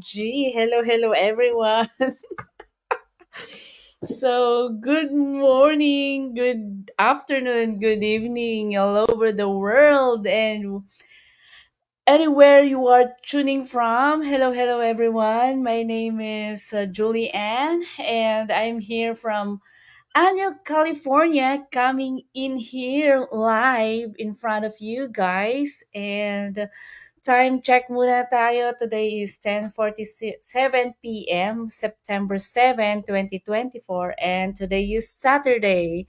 OMG. Hello, hello, everyone. So, good morning, good afternoon, good evening all over the world and anywhere you are tuning from. Hello, hello, everyone. My name is Julie Ann, and I'm here from Anyo, California, coming in here live in front of you guys. And time check muna tayo. Today is 10:47 p.m., September 7, 2024, and today is Saturday.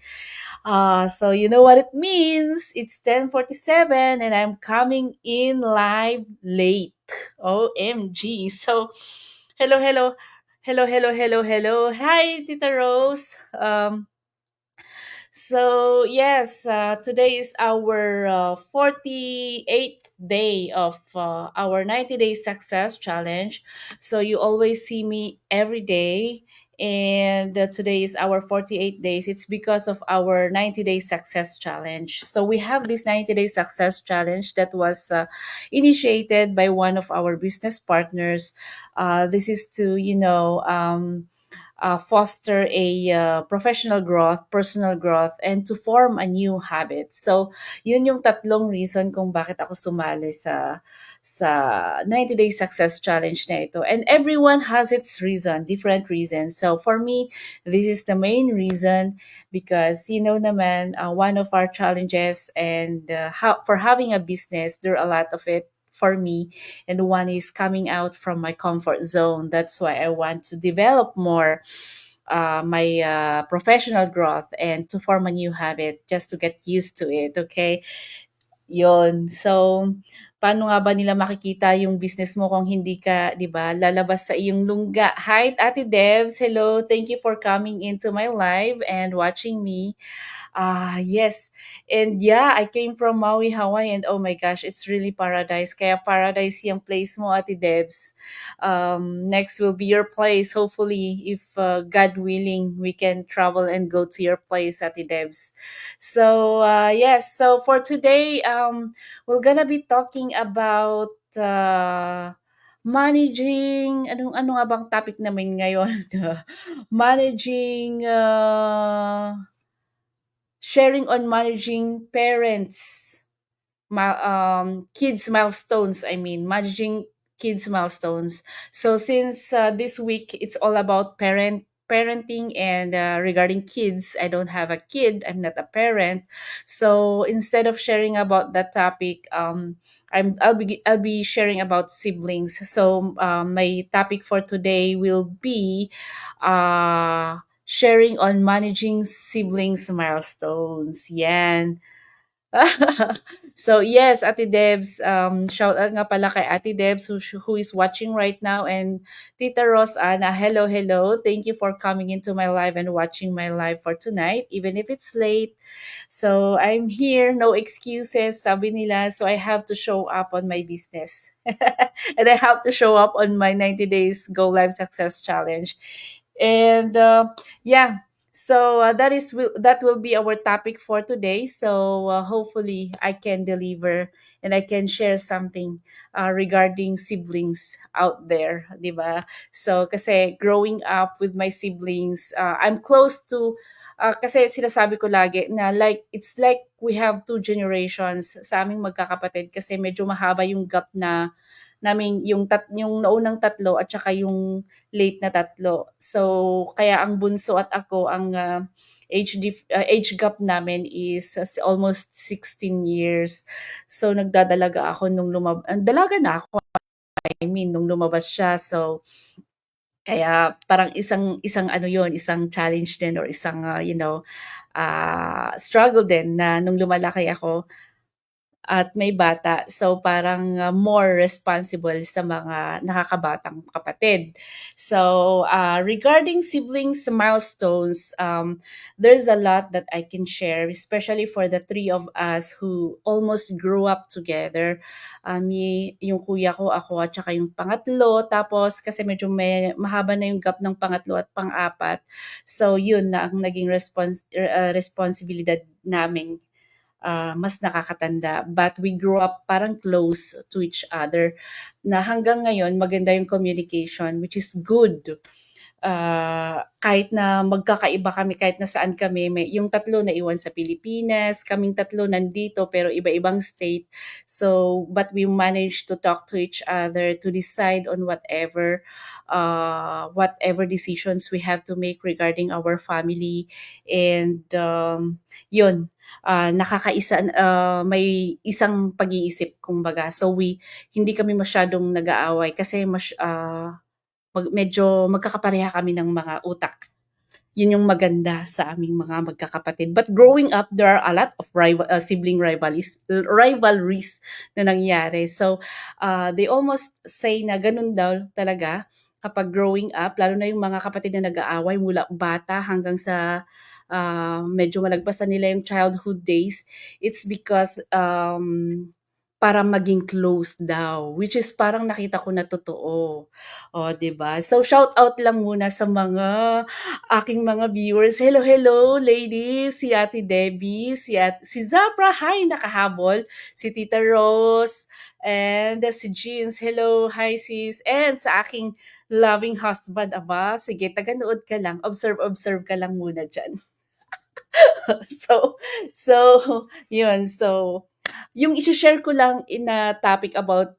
So you know what it means. It's 10:47 and I'm coming in live late. OMG. So hello, hello. Hello, hello, hello, hello. Hi, Tita Rose. Today is our 48th day of our 90 day success challenge. So you always see me every day. And today is our 48 days. It's because of our 90 day success challenge. So we have this 90 day success challenge that was initiated by one of our business partners. This is to, foster a professional growth, personal growth, and to form a new habit. So, yun yung tatlong reason kung bakit ako sumali sa 90 Day Success Challenge na ito. And everyone has its reason, different reasons. So, for me, this is the main reason because, naman, one of our challenges and for having a business, there are a lot of it for me, and one is coming out from my comfort zone. That's why I want to develop more my professional growth and to form a new habit just to get used to it. Okay, yon. So, paano nga ba nila makikita yung business mo kung hindi ka, 'di ba, lalabas sa iyong lungga? Hi, Ate Devs. Hello. Thank you for coming into my live and watching me. Yes. And yeah, I came from Maui, Hawaii, and oh my gosh, it's really paradise. Kaya paradise yung place mo, Ate Debs. Next will be your place. Hopefully, if God willing, we can travel and go to your place, Ate Debs. So, yes. So for today, we're gonna be talking about managing, ano nga bang topic namin ngayon? Managing sharing on managing kids milestones. I mean, managing kids milestones. So since this week it's all about parenting and regarding kids, I don't have a kid, I'm not a parent. So instead of sharing about that topic, I'll be sharing about siblings. So my topic for today will be sharing on managing siblings milestones. Yan. So yes, Ate Debs, shout out nga pala kay Ate Debs who is watching right now, and Tita Ros Ana, hello, hello. Thank you for coming into my live and watching my live for tonight, even if it's late. So I'm here, no excuses, sabi nila, so I have to show up on my business. And I have to show up on my 90 days Go Live Success Challenge. And yeah, so that will be our topic for today. So hopefully I can deliver and I can share something regarding siblings out there, 'di ba? So kasi growing up with my siblings, I'm close to kasi sinasabi ko lagi na like it's like we have two generations sa aming magkakapatid kasi medyo mahaba yung gap na namin yung naunang tatlo at saka yung late na tatlo. So, kaya ang bunso at ako ang age gap namin is almost 16 years. So, nagdadalaga ako dalaga na ako, I mean, nung lumabas siya. So, kaya parang isang isang ano yon, isang challenge din or isang, struggle din na nung lumalaki ako at may bata. So parang more responsible sa mga nakakabatang kapatid. So regarding siblings milestones, there's a lot that I can share, especially for the three of us who almost grew up together. Yung kuya ko, ako at saka yung pangatlo. Tapos kasi medyo mahaba na yung gap ng pangatlo at pang-apat. So yun na ang naging responsibilidad namin mas nakakatanda. But we grew up parang close to each other na hanggang ngayon maganda yung communication, which is good. Kahit na magkakaiba kami, kahit nasaan kami, yung tatlo naiwan sa Pilipinas, kaming tatlo nandito pero iba-ibang state. So, but we managed to talk to each other to decide on whatever decisions we have to make regarding our family. And yun, may isang pag-iisip kumbaga. So hindi kami masyadong nag-aaway kasi medyo magkakapareha kami ng mga utak. Yun yung maganda sa aming mga magkakapatid. But growing up, there are a lot of sibling rivalries na nangyari. So, they almost say na ganun daw talaga kapag growing up, lalo na yung mga kapatid na nag-aaway mula bata hanggang sa medyo malagpas na nila yung childhood days. It's because para maging close daw, which is parang nakita ko na totoo. Oh, 'di ba? So shout out lang muna sa mga aking mga viewers. Hello, hello ladies, si Ate Debbie, si Zapra, hi nakahabol, si Tita Rose, and si Jeans. Hello, hi sis. And sa aking loving husband, aba, sige, taga-nood ka lang. Observe ka lang muna diyan. so, so, yun. So, yung i-share ko lang in a topic about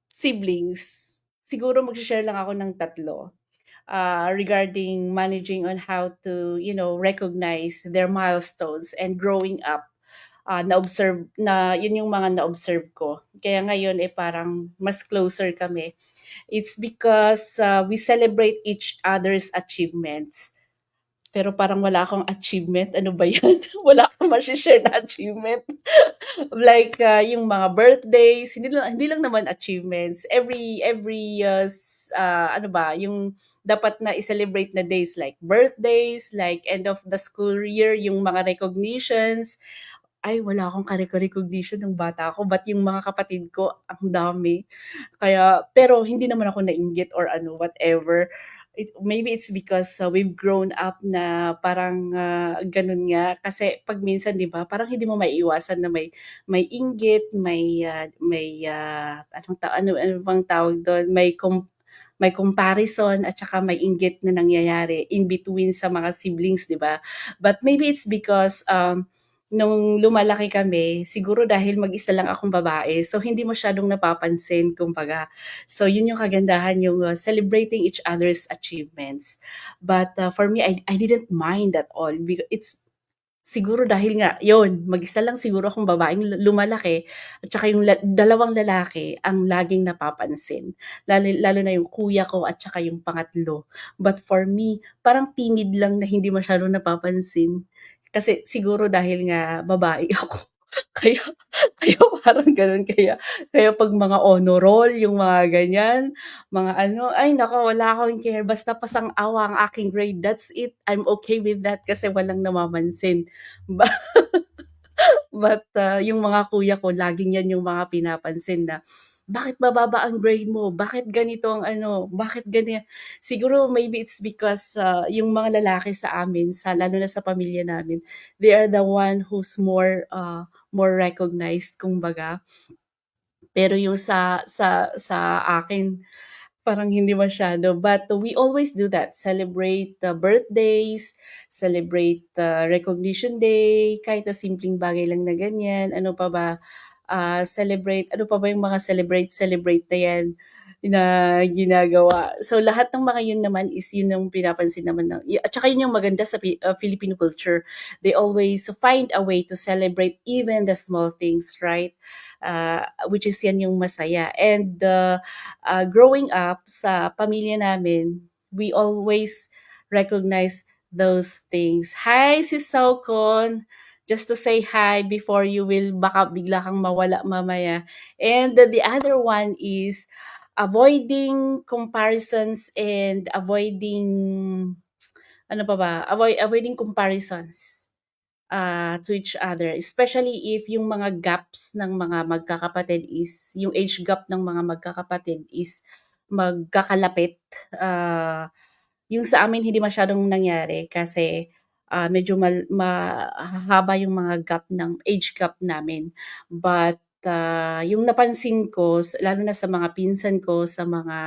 siblings, siguro mag-share lang ako ng tatlo regarding managing on how to, recognize their milestones and growing up. Yun yung mga na-observe ko. Kaya ngayon, parang mas closer kami. It's because we celebrate each other's achievements. Pero parang wala akong achievement. Ano ba yan? Wala akong share na achievement. Like, yung mga birthdays, hindi lang naman achievements. Every ano ba, yung dapat na i-celebrate na days like birthdays, like end of the school year, yung mga recognitions. Ay, wala akong recognition ng bata ako, but yung mga kapatid ko, ang dami. Kaya, pero hindi naman ako nainggit or ano, whatever. Maybe it's because we've grown up na parang ganun nga. Kasi pag minsan, di ba, parang hindi mo maiiwasan na may inggit, ano bang tawag doon, may comparison at saka may inggit na nangyayari in between sa mga siblings, di ba? But maybe it's because nung lumalaki kami, siguro dahil mag-isa lang akong babae, so hindi masyadong napapansin kumbaga. So yun yung kagandahan, yung celebrating each other's achievements. But for me, I didn't mind at all. It's siguro dahil nga yun, mag-isa lang siguro akong babaeng lumalaki at saka yung dalawang lalaki ang laging napapansin. Lalo na yung kuya ko at saka yung pangatlo. But for me, parang timid lang na hindi masyadong napapansin. Kasi siguro dahil nga babae ako. Kaya kaya parang gano'n. Kaya 'pag mga honor roll, yung mga ganyan, mga ano, ay naku, wala akong care basta pasang-awa ang aking grade, that's it. I'm okay with that kasi walang namamansin. Ba but yung mga kuya ko laging 'yan yung mga pinapansin na, "Bakit mababa ang grade mo? Bakit ganito ang ano, bakit ganyan?" Siguro maybe it's because yung mga lalaki sa amin, lalo na sa pamilya namin, they are the one who's more recognized kumbaga. Pero yung sa akin, parang hindi masyado, but we always do that, celebrate the birthdays, celebrate the recognition day, kahit na simpleng bagay lang na ganyan. Ano pa ba, celebrate ano pa ba yung mga celebrate na yan na ginagawa. So lahat ng mga yun naman is yun ang pinapansin naman at saka yun yung maganda sa Filipino culture. They always find a way to celebrate even the small things, right? Which is yan yung masaya. And growing up sa pamilya namin, we always recognize those things. Hi, Sis Saukon! Just to say hi before you will baka bigla kang mawala mamaya. And the other one is avoiding comparisons and avoiding comparisons to each other, especially if yung mga gaps ng mga magkakapatid is yung age gap ng mga magkakapatid is magkakalapit. Yung sa amin hindi masyadong nangyari kasi medyo mahahaba yung mga age gap namin. But, yung napansin ko lalo na sa mga pinsan ko, sa mga,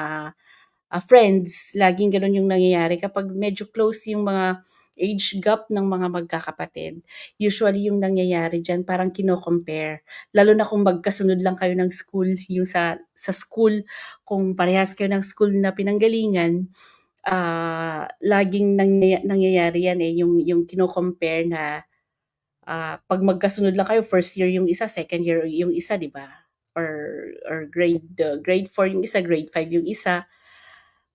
friends, laging gano'n yung nangyayari kapag medyo close yung mga age gap ng mga magkakapatid. Usually yung nangyayari diyan parang kino-compare, lalo na kung magkasunod lang kayo ng school, yung sa school kung parehas kayo ng school na pinanggalingan, laging nangyayari yan, eh, yung kino-compare na, 'pag magkasunod lang kayo first year yung isa, second year yung isa, 'di ba? Or grade 4 yung isa, grade 5 yung isa.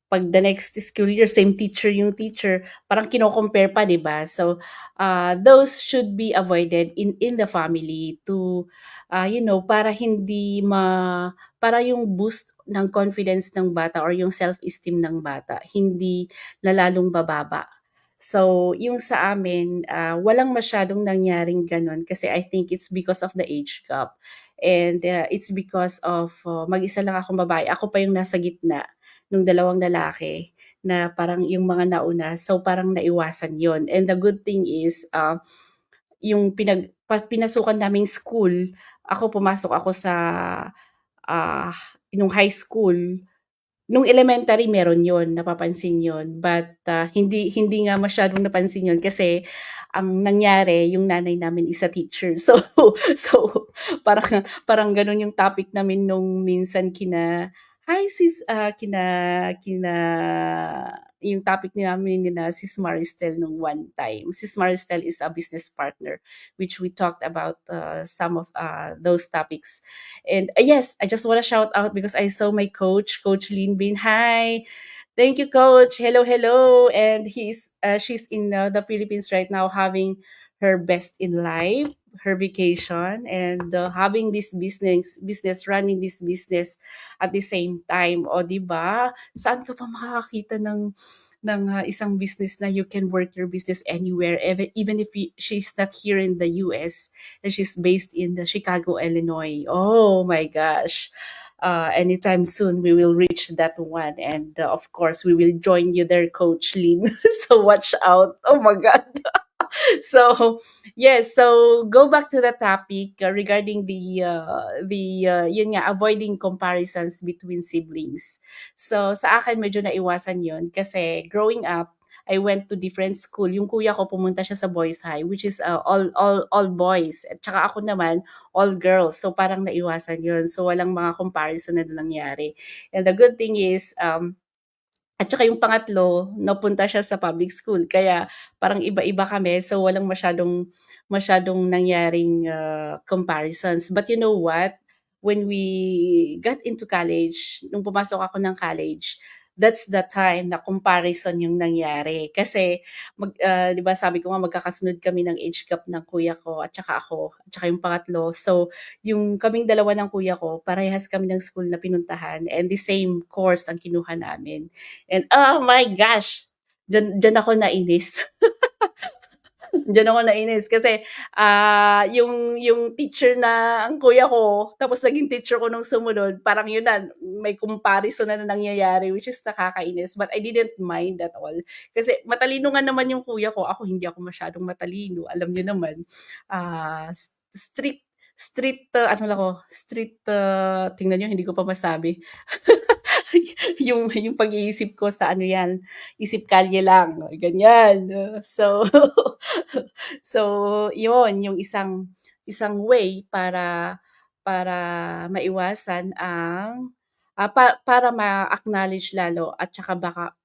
'Pag the next school year, same teacher yung teacher, parang kino-compare pa, 'di ba? So, those should be avoided in the family to, para hindi para yung boost ng confidence ng bata or yung self-esteem ng bata hindi lalong bababa. So, yung sa amin, walang masyadong nangyaring gano'n kasi I think it's because of the age gap and, it's because of, mag-isa lang akong babae, ako pa yung nasa gitna nung dalawang lalaki na parang yung mga nauna, so parang naiwasan yon. And the good thing is, yung pinasukan naming school, pumasok ako sa, ah, nung high school. Nung elementary meron yon, napapansin yon, but, hindi hindi nga masyadong napansin yon kasi ang nangyari yung nanay namin is a teacher. So so parang parang gano'n yung topic namin nung minsan "Hi sis," kina yung topic namin nina Sis Maristel nung one time. Sis Maristel is a business partner which we talked about, some of, those topics. And, yes, I just wanna shout out because I saw my coach, Coach Lin Bin. Hi! Thank you, coach. Hello, hello. And she's in, the Philippines right now having her best in life, her vacation, and, having this business, running this business at the same time. O, 'di ba? Saan ka pa makakakita ng isang business na you can work your business anywhere, even if she's not here in the US and she's based in the Chicago, Illinois. Oh my gosh. Anytime soon we will reach that one, and, of course we will join you there, Coach Lin. So watch out. Oh my god. So yes, so go back to the topic, regarding yun nga, avoiding comparisons between siblings. So sa akin medyo naiwasan yun kasi growing up, I went to different school. Yung kuya ko pumunta siya sa boys high, which is, all boys, at saka ako naman all girls. So parang naiwasan yun. So walang mga comparison na nangyari. And the good thing is, at saka yung pangatlo, napunta siya sa public school kaya parang iba-iba kami, so walang masyadong masyadong nangyaring, comparisons. But you know what? When we got into college, nung pumasok ako ng college, that's the time na comparison yung nangyari. Kasi 'di ba sabi ko nga magkakasunod kami ng age gap ng kuya ko at saka ako, at saka yung pangatlo. So, yung kaming dalawa ng kuya ko, parehas kami ng school na pinuntahan and the same course ang kinuha namin. And, oh my gosh! Diyan ako nainis. Diyan ako nainis kasi, yung teacher na ang kuya ko tapos naging teacher ko nung sumunod, parang yun na, may comparison na nangyayari which is nakakainis. But I didn't mind at all kasi matalino nga naman yung kuya ko, ako hindi ako masyadong matalino, alam niyo naman. Strict strict, ano lang ako, strict, tingnan niyo hindi ko pa masabi. Yung pag-iisip ko sa ano 'yan, isip kalye lang, ganyan. So so yun yung isang isang way para maiwasan ang, para ma-acknowledge lalo at saka baka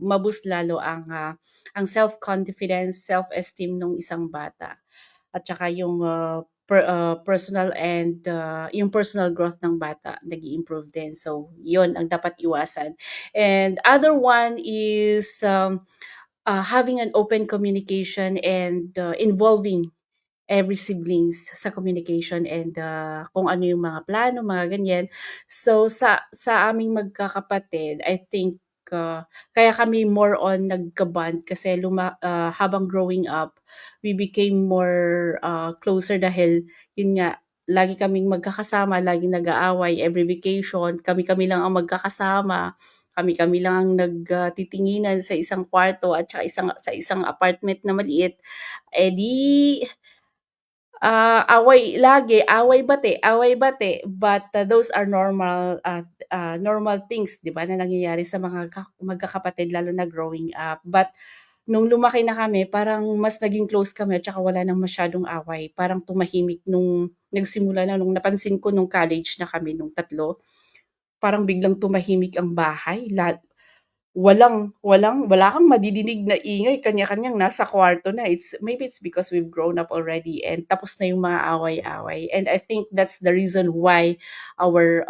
ma-boost lalo ang self-confidence, self-esteem nung isang bata. At saka yung, personal and, yung personal growth ng bata nag-i-improve din. So, yun ang dapat iwasan. And other one is, having an open communication and, involving every siblings sa communication and, kung ano yung mga plano, mga ganyan. So, sa aming magkakapatid, I think, kaya kami more on nagka-bond kasi habang growing up, we became more, closer dahil yun nga, lagi kaming magkakasama, laging nag-aaway, every vacation kami-kami lang ang magkakasama. kami-kami lang ang titinginan sa isang kwarto at saka sa isang apartment na maliit, eh, away bate, but those are normal things 'di ba na nangyayari sa mga magkakapatid lalo na growing up. But nung lumaki na kami parang mas naging close kami at saka wala ng masyadong away, parang tumahimik nung nagsimula na nung napansin ko nung college na kami nung tatlo, parang biglang tumahimik ang bahay, wala kang madidinig na ingay, kanya-kanyang nasa kwarto na. Maybe it's because we've grown up already and tapos na yung mga away-away. And I think that's the reason why our,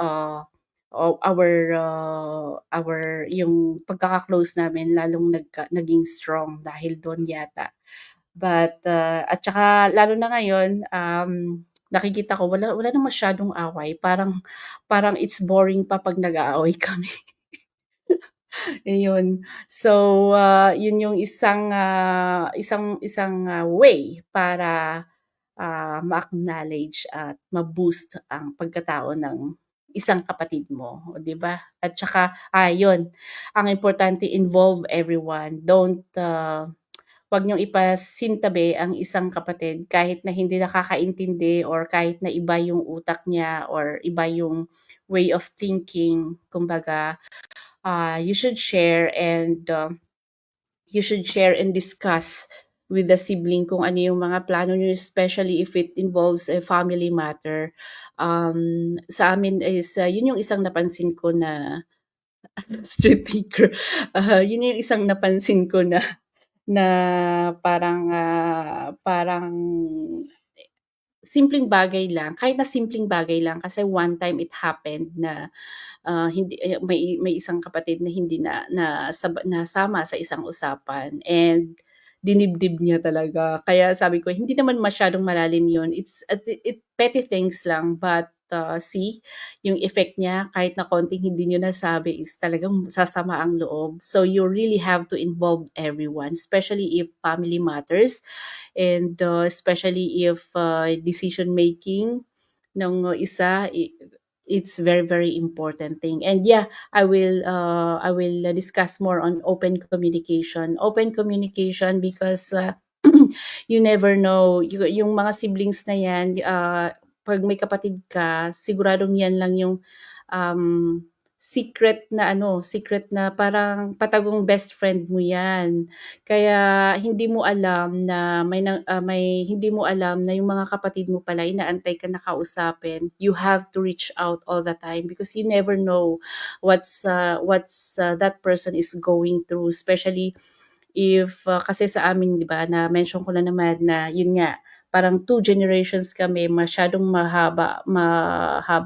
yung pagkaka-close namin lalong naging strong dahil dun yata. But, at saka lalo na ngayon, nakikita ko wala ng masyadong away, parang parang it's boring pa 'pag nag-aaway kami. Ayun. So, yun yung isang way para, ma-acknowledge at ma-boost ang pagkatao ng isang kapatid mo, oh, 'di ba? At saka, yun, ang importante involve everyone. 'Wag niyong ipasintabi ang isang kapatid kahit na hindi nakakaintindi or kahit na iba yung utak niya or iba yung way of thinking. Kumbaga, you should share and discuss with the sibling kung ano yung mga plano niyo, especially if it involves a family matter. Sa amin is, yun yung isang napansin ko na street thinker. Yun yung isang napansin ko na na parang simpleng bagay lang, kahit na simpleng bagay lang kasi one time it happened na hindi may isang kapatid na hindi nasama sa isang usapan and dinibdib niya talaga. Kaya sabi ko hindi naman masyadong malalim 'yun, petty things lang but, see yung effect niya kahit na konting hindi niyo nasabi is talagang sasama ang loob. So you really have to involve everyone, especially if family matters and, especially if, decision making ng isa it's very, very important thing. And yeah, I will discuss more on open communication. Open communication because, you never know, yung mga siblings na 'yan, 'pag may kapatid ka siguradong 'yan lang yung, um, secret na parang patagong best friend mo 'yan. Kaya hindi mo alam na hindi mo alam na yung mga kapatid mo pala inaantay ka na kausapin. You have to reach out all the time because you never know what's that person is going through, especially if, kasi sa amin 'di ba na-mention ko na naman na yun nga, parang 2 generations kami, masyadong mahaba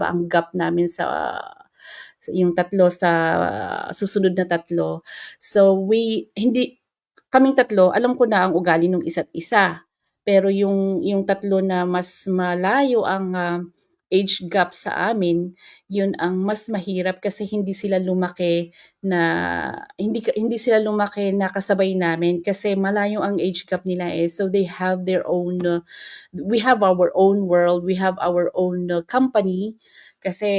ang gap namin yung tatlo sa susunod na tatlo. So kaming tatlo alam ko na ang ugali nung isa't isa. Pero yung tatlo na mas malayo ang, age gap sa amin, yun ang mas mahirap kasi hindi sila lumaki na kasabay namin kasi malayo ang age gap nila, eh. So they have their own, we have our own world, we have our own, company kasi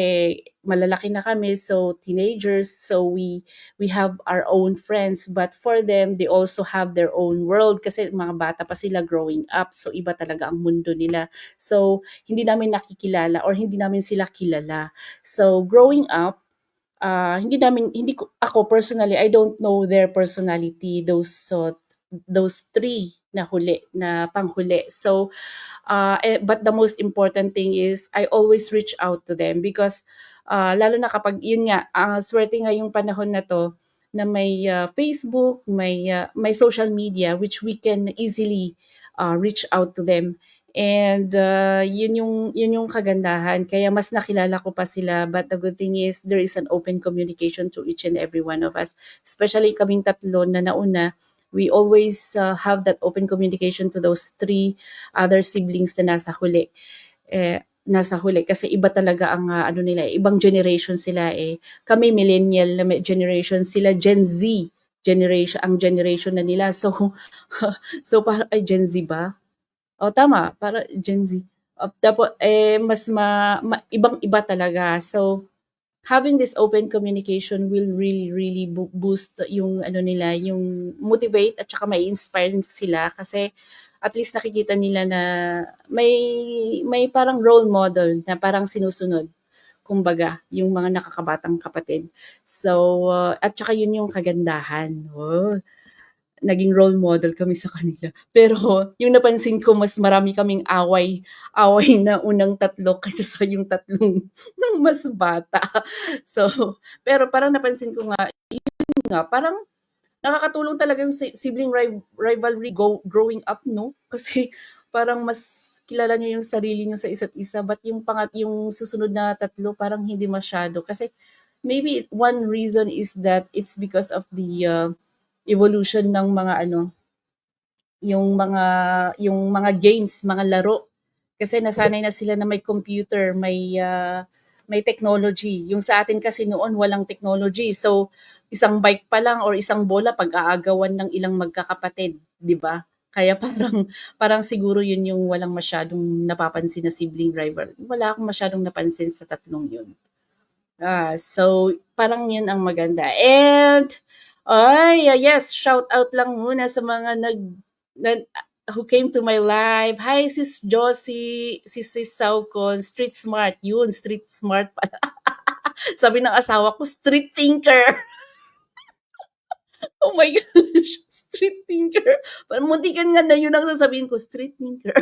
malalaki na kami, so teenagers, so we have our own friends, but for them, they also have their own world kasi mga bata pa sila growing up, so iba talaga ang mundo nila. So, hindi namin nakikilala or hindi namin sila kilala. So, growing up, hindi ko, ako personally, I don't know their personality, those three na panghuli. So, but the most important thing is I always reach out to them because, lalo na kapag yun nga, swerte nga yung panahon na 'to na may, Facebook, may social media which we can easily, reach out to them. And, yun yung kagandahan kaya mas nakilala ko pa sila, but the good thing is there is an open communication to each and every one of us. Especially kaming tatlo na nauna, we always, have that open communication to those three other siblings na nasa huli kasi iba talaga ang, ano nila, eh, ibang generation sila, eh. Kami millennial na generation, sila Gen Z generation na nila. So, so parang ay Gen Z ba? Oh, tama, para Gen Z. Mas ibang-iba talaga. So, having this open communication will really really boost yung ano nila, yung motivate at saka may inspire din sila kasi at least nakikita nila na may parang role model na parang sinusunod. Kumbaga, yung mga nakakabatang kapatid. So, at saka yun yung kagandahan. Oh, naging role model kami sa kanila. Pero yung napansin ko mas marami kaming away na unang tatlo kaysa sa yung tatlong mas bata. So, pero parang napansin ko nga, yun nga, parang nakakatulong talaga yung sibling rivalry growing up, no? Kasi parang mas kilala niyo yung sarili niyo sa isa't isa, but yung susunod na tatlo parang hindi masyado. Kasi maybe one reason is that it's because of the evolution ng mga ano, yung mga games, mga laro. Kasi nasanay na sila na may computer, may technology. Yung sa atin kasi noon walang technology. So, isang bike pa lang or isang bola pag-aagawan ng ilang magkakapatid, 'di ba? Kaya parang parang siguro yun yung walang masyadong napapansin na sibling rival. Wala akong masyadong napansin sa tatlong yun. So parang yun ang maganda. And ay, yes, shout out lang muna sa mga nag who came to my live. Hi, Sis Josie, Sis Saukon, Street Smart. Yun, Street Smart pala. Sabi ng asawa ko, street thinker. Oh my gosh, street thinker. Muntikan nga na yun ang sasabihin ko, street thinker.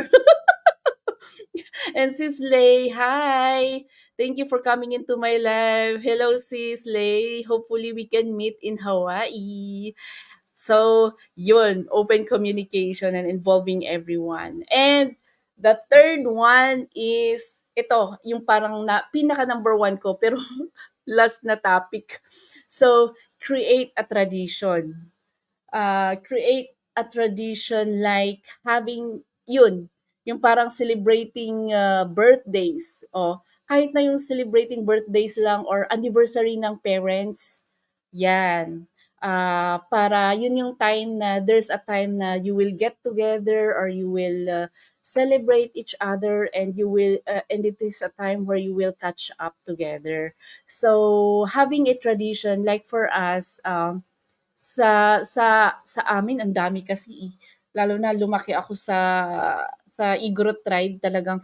And Sis Lay, hi! Thank you for coming into my live. Hello, Sis Lay. Hopefully, we can meet in Hawaii. So, yun, open communication and involving everyone. And the third one is, ito, yung parang pinaka number one ko, pero last na topic. So, create a tradition. Create a tradition like having yun, yung parang celebrating birthdays o kahit na yung celebrating birthdays lang or anniversary ng parents, yan. Para yun yung time na there's a time na you will get together or you will celebrate each other and you will and it is a time where you will catch up together. So having a tradition like for us, sa amin ang dami kasi, eh. Lalo na lumaki ako sa Igorot tribe talagang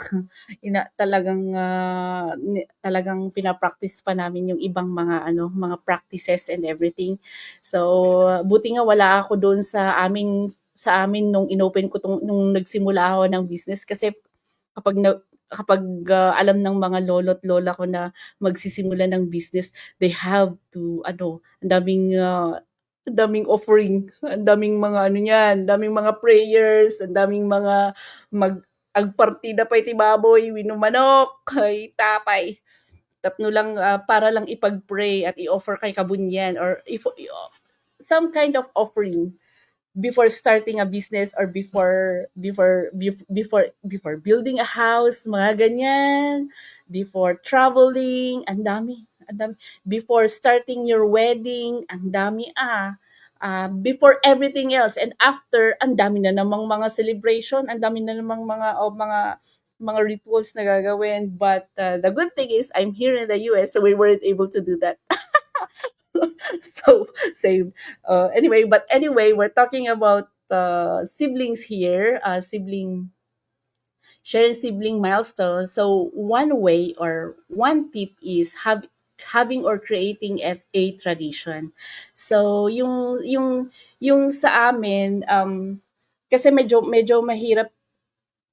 talagang pina-practice pa namin yung ibang mga ano, mga practices and everything. So, buti nga wala ako doon sa amin nung inopen ko nung nagsimula ako ng business kasi kapag na kapag, alam ng mga lolo't lola ko na magsisimula ng business, they have to ano, ang daming offering, ang daming mga ano niyan, ang daming mga prayers, ang daming mga agpartida pa iti baboy, wenno manok, kay tapay. Tapno lang para lang ipag-pray at i-offer kay kabunyan or if some kind of offering before starting a business or before building a house, mga ganyan, before traveling, ang dami, before starting your wedding, ang dami before everything else and after, ang dami na namang mga celebration, ang dami na namang mga rituals na gagawin. But the good thing is I'm here in the US, so we weren't able to do that. So same. Anyway, we're talking about siblings here, sharing sibling milestones. So one way or one tip is having or creating a tradition. So yung sa amin, kasi medyo mahirap,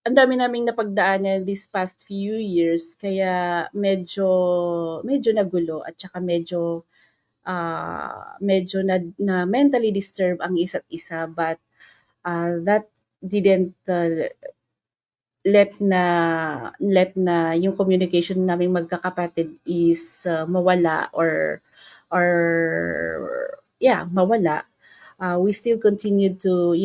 ang dami naming napagdaanan this past few years kaya medyo nagulo at saka medyo na mentally disturbed ang isa't isa, but that didn't let na yung communication naming magkakapatid is mawala or yeah, mawala. We still continue to,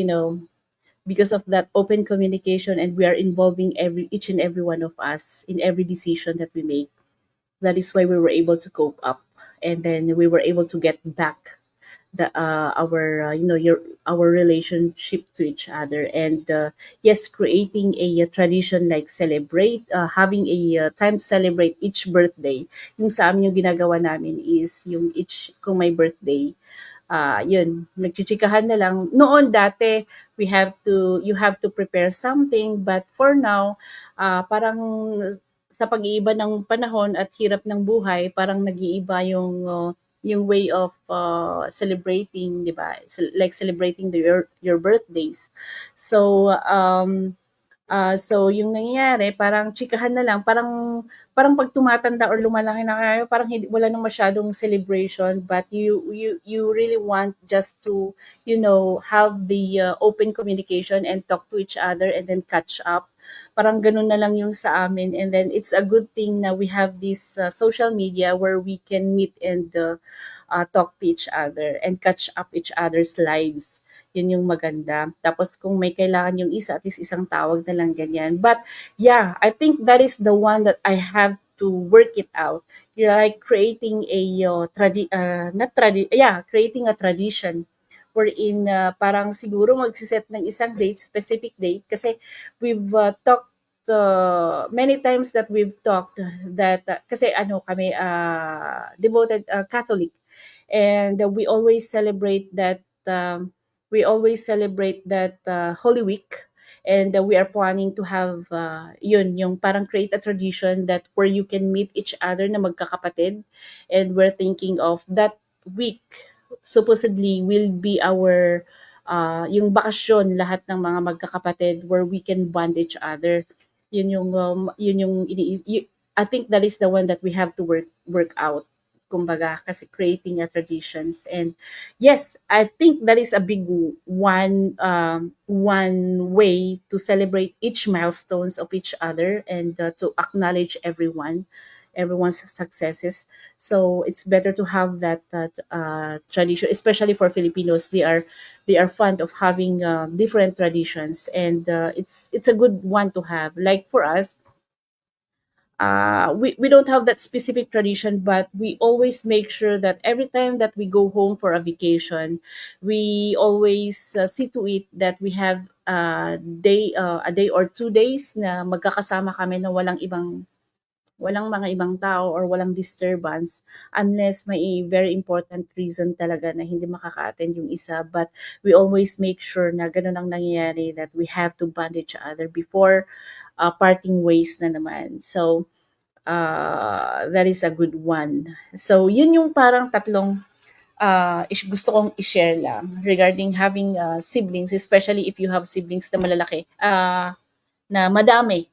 because of that open communication, and we are involving each and every one of us in every decision that we make. That is why we were able to cope up, and then we were able to get back. the our your our relationship to each other. And yes, creating a tradition like celebrate having a time to celebrate each birthday. Yung sa amin yung ginagawa namin is yung each kung may birthday, yun, nagchichikahan na lang. Noon dati, you have to prepare something, but for now, parang sa pag-iiba ng panahon at hirap ng buhay, parang nag-iiba yung way of celebrating, 'di ba? Like celebrating your birthdays. So so yung nangyayari parang chikahan na lang, parang parang 'pag tumatanda or lumalaki na kayo parang hindi wala ng masyadong celebration, but you really want just to, have the open communication and talk to each other and then catch up. Parang gano'n na lang yung sa amin, and then it's a good thing na we have this social media where we can meet and talk to each other and catch up each other's lives. Yun yung maganda. Tapos kung may kailangan yung isa, at least isang tawag na lang ganyan. But yeah, I think that is the one that I have to work it out. You're like creating a not yeah, creating a tradition wherein parang siguro magsiset ng isang date, specific date, kasi we've talked many times that we've talked that kasi ano kami devoted Catholic, and we always celebrate that Holy Week, and we are planning to have yun yung parang create a tradition that where you can meet each other na magkakapatid, and we're thinking of that week supposedly will be our yung bakasyon lahat ng mga magkakapatid where we can bond each other. Yun yung I think that is the one that we have to work out, kumbaga, kasi creating a traditions. And yes, I think that is a big one way to celebrate each milestones of each other, and to acknowledge everyone's successes. So it's better to have that tradition, especially for Filipinos. They are fond of having different traditions, and it's a good one to have. Like for us, we don't have that specific tradition, but we always make sure that every time that we go home for a vacation, we always see to it that we have a day or 2 days na magkakasama kami na walang mga ibang tao or walang disturbance, unless may very important reason talaga na hindi makaka-attend yung isa. But we always make sure na ganun ang nangyayari, that we have to bond each other before parting ways na naman. So, that is a good one. So, yun yung parang tatlong gusto kong i-share lang regarding having siblings, especially if you have siblings na malalaki, na madami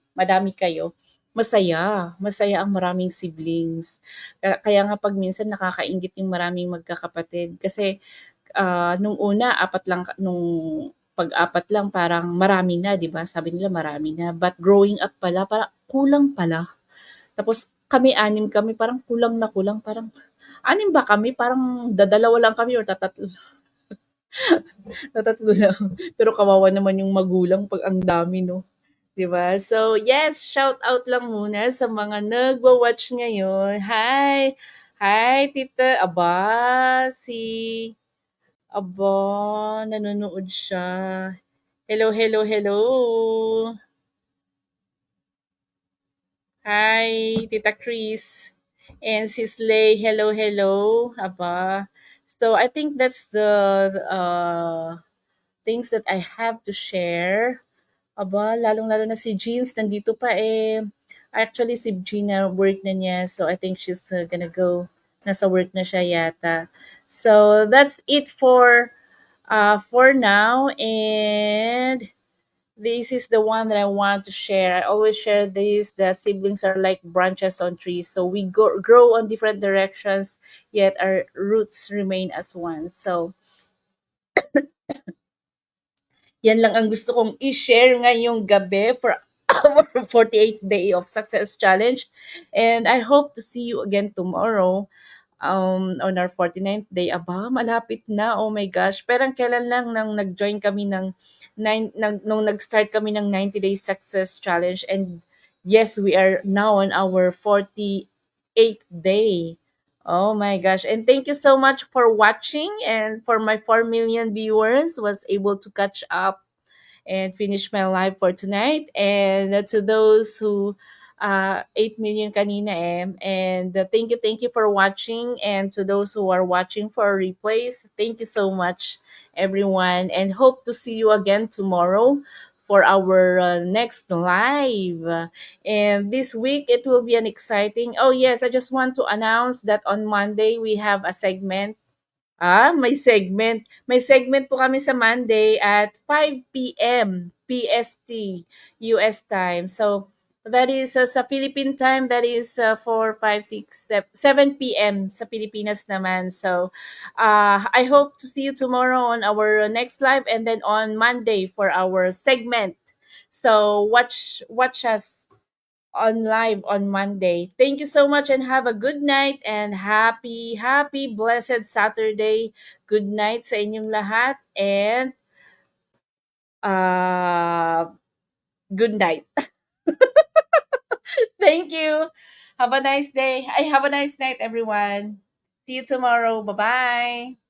kayo. Masaya ang maraming siblings. Kaya nga 'pag minsan nakakainggit yung maraming magkakapatid, kasi nung una nung pag-apat lang parang marami na, 'di ba? Sabi nila marami na, but growing up pala parang kulang pala. Tapos kami 6 kami, parang kulang na kulang, parang 6 ba kami? Parang dadalawa lang kami or tatatlo lang. Pero kawawa naman yung magulang 'pag ang dami, 'no? 'Di ba? So, yes, shout out lang muna sa mga nagwa-watch ngayon. Hi! Hi, tita. Aba, nanonood siya. Hello, hello, hello. Hi, Tita Chris. And Sis Lay, hello, hello. Aba. So, I think that's the things that I have to share. Aba, lalong-lalo na si Jeans nandito pa eh. Actually, si Gina work na niya. So, I think she's gonna go. Nasa work na siya yata. So, that's it for now. And this is the one that I want to share. I always share this, that siblings are like branches on trees. So, we grow on different directions, yet our roots remain as one. So, yan lang ang gusto kong i-share ngayong gabi for our 48th day of success challenge. And I hope to see you again tomorrow on our 49th day. Aba, malapit na. Oh my gosh. Pero kailan lang nang nag-join kami nung nag-start kami ng 90 days success challenge. And yes, we are now on our 48th day Oh my gosh. And thank you so much for watching, and for my 4 million viewers was able to catch up and finish my live for tonight. And to those who 8 million kanina and thank you for watching, and to those who are watching for replays, thank you so much everyone, and hope to see you again tomorrow for our next live. And this week it will be an exciting. Oh yes, I just want to announce that on Monday we have a segment. May segment. May segment po kami sa Monday at 5 p.m. PST, US time. So, that is sa Philippine time, that is 4, 5, 6, 7 p.m. sa Pilipinas naman. So, I hope to see you tomorrow on our next live, and then on Monday for our segment. So, watch us on live on Monday. Thank you so much and have a good night, and happy blessed Saturday. Good night sa inyong lahat, and uh good night. Thank you. Have a nice day. I have a nice night everyone. See you tomorrow. Bye-bye.